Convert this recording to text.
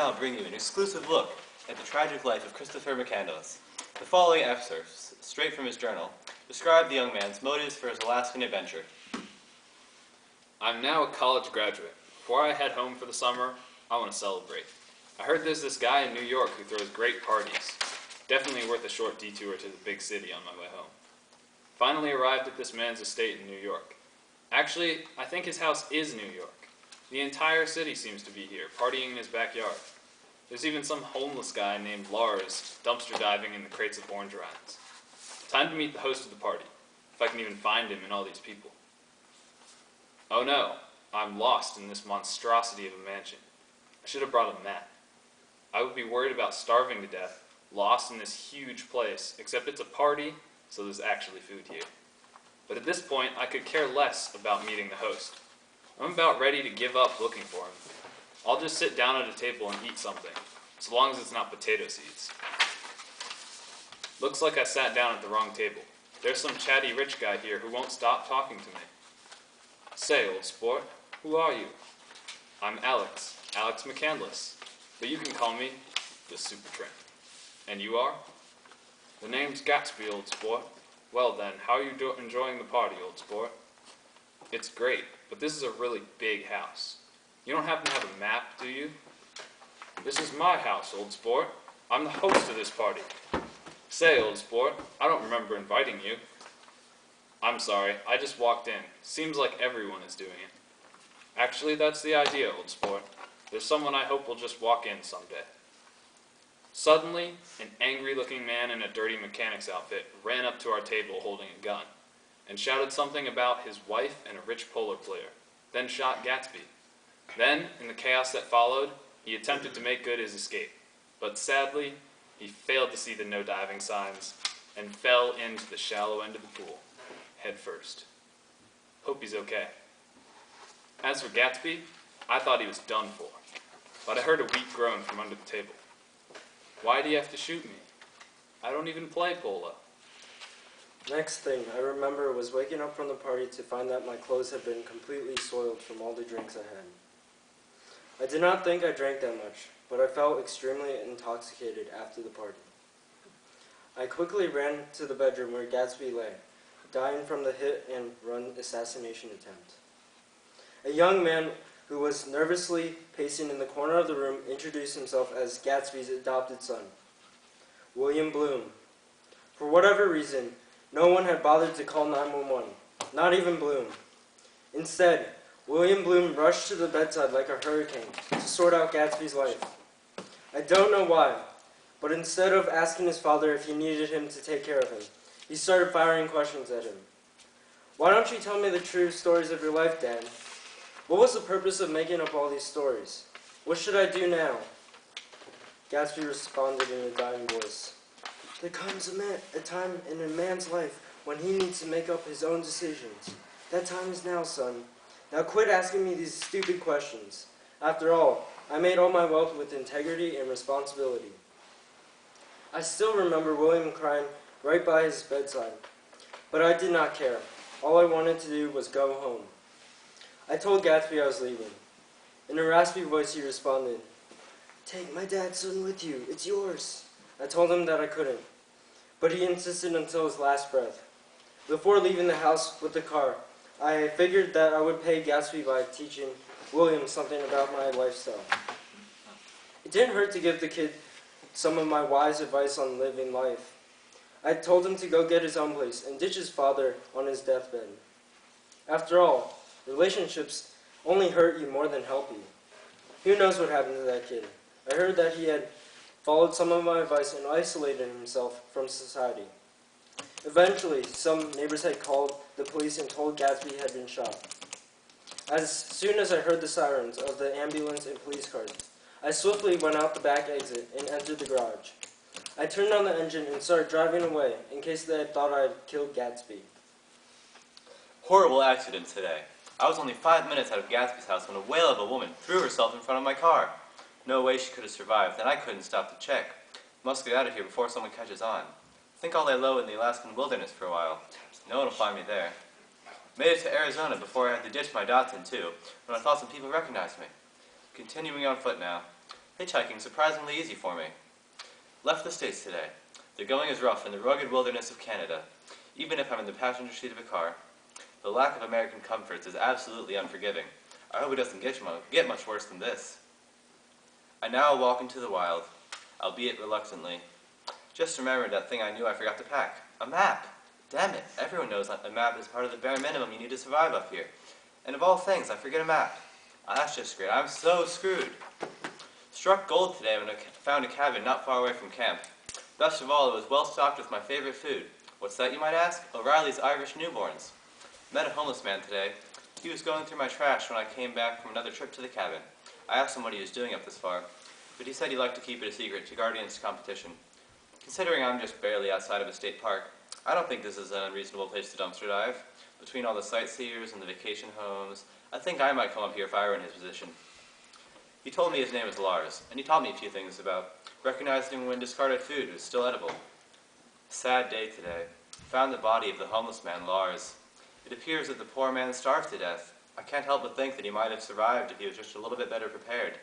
now bring you an exclusive look at the tragic life of Christopher McCandless. The following excerpts, straight from his journal, describe the young man's motives for his Alaskan adventure. I'm now a college graduate. Before I head home for the summer, I want to celebrate. I heard there's this guy in New York who throws great parties. Definitely worth a short detour to the big city on my way home. Finally arrived at this man's estate in New York. Actually, I think his house is New York. The entire city seems to be here, partying in his backyard. There's even some homeless guy named Lars dumpster diving in the crates of orange rinds. Time to meet the host of the party, if I can even find him in all these people. Oh no, I'm lost in this monstrosity of a mansion. I should have brought a map. I would be worried about starving to death, lost in this huge place, except it's a party, so there's actually food here. But at this point, I could care less about meeting the host. I'm about ready to give up looking for him. I'll just sit down at a table and eat something, so long as it's not potato seeds. Looks like I sat down at the wrong table. There's some chatty rich guy here who won't stop talking to me. Say, old sport, who are you? I'm Alex McCandless, but you can call me the Super Tramp. And you are? The name's Gatsby, old sport. Well then, how are you enjoying the party, old sport? It's great, but this is a really big house. You don't happen to have a map, do you? This is my house, old sport. I'm the host of this party. Say, old sport, I don't remember inviting you. I'm sorry, I just walked in. Seems like everyone is doing it. Actually, that's the idea, old sport. There's someone I hope will just walk in someday. Suddenly, an angry-looking man in a dirty mechanic's outfit ran up to our table holding a gun, and shouted something about his wife and a rich polar player, then shot Gatsby. Then, in the chaos that followed, he attempted to make good his escape, but sadly, he failed to see the no diving signs, and fell into the shallow end of the pool, head first. Hope he's okay. As for Gatsby, I thought he was done for, but I heard a weak groan from under the table. Why do you have to shoot me? I don't even play polo. Next thing I remember was waking up from the party to find that my clothes had been completely soiled from all the drinks I had. I did not think I drank that much, but I felt extremely intoxicated after the party. I quickly ran to the bedroom where Gatsby lay, dying from the hit and run assassination attempt. A young man who was nervously pacing in the corner of the room introduced himself as Gatsby's adopted son, William Bloom. For whatever reason, no one had bothered to call 911, not even Bloom. Instead, William Bloom rushed to the bedside like a hurricane to sort out Gatsby's life. I don't know why, but instead of asking his father if he needed him to take care of him, he started firing questions at him. Why don't you tell me the true stories of your life, Dad? What was the purpose of making up all these stories? What should I do now? Gatsby responded in a dying voice. There comes a time in a man's life when he needs to make up his own decisions. That time is now, son. Now quit asking me these stupid questions. After all, I made all my wealth with integrity and responsibility. I still remember William crying right by his bedside, but I did not care. All I wanted to do was go home. I told Gatsby I was leaving. In a raspy voice, he responded, Take my dad's son with you. It's yours. I told him that I couldn't, but he insisted until his last breath. Before leaving the house with the car, I figured that I would pay Gatsby by teaching William something about my lifestyle. It didn't hurt to give the kid some of my wise advice on living life. I told him to go get his own place and ditch his father on his deathbed. After all, relationships only hurt you more than help you. Who knows what happened to that kid? I heard that he had followed some of my advice and isolated himself from society. Eventually, some neighbors had called the police and told Gatsby he had been shot. As soon as I heard the sirens of the ambulance and police cars, I swiftly went out the back exit and entered the garage. I turned on the engine and started driving away in case they had thought I had killed Gatsby. Horrible accident today. I was only 5 minutes out of Gatsby's house when a whale of a woman threw herself in front of my car. No way she could have survived, and I couldn't stop to check. Must get out of here before someone catches on. Think I'll lay low in the Alaskan wilderness for a while. No one will find me there. Made it to Arizona before I had to ditch my Datsun too, when I thought some people recognized me. Continuing on foot now. Hitchhiking's surprisingly easy for me. Left the States today. The going is rough in the rugged wilderness of Canada, even if I'm in the passenger seat of a car. The lack of American comforts is absolutely unforgiving. I hope it doesn't get much worse than this. I now walk into the wild, albeit reluctantly. Just remembered that thing I knew I forgot to pack. A map! Damn it, everyone knows that a map is part of the bare minimum you need to survive up here. And of all things, I forget a map. That's just great. I'm so screwed. Struck gold today when I found a cabin not far away from camp. Best of all, it was well stocked with my favorite food. What's that, you might ask? O'Reilly's Irish newborns. Met a homeless man today. He was going through my trash when I came back from another trip to the cabin. I asked him what he was doing up this far, but he said he liked to keep it a secret to guard against competition. Considering I'm just barely outside of a state park, I don't think this is an unreasonable place to dumpster dive. Between all the sightseers and the vacation homes, I think I might come up here if I were in his position. He told me his name is Lars, and he taught me a few things about recognizing when discarded food is still edible. Sad day today. Found the body of the homeless man, Lars. It appears that the poor man starved to death. I can't help but think that he might have survived if he was just a little bit better prepared.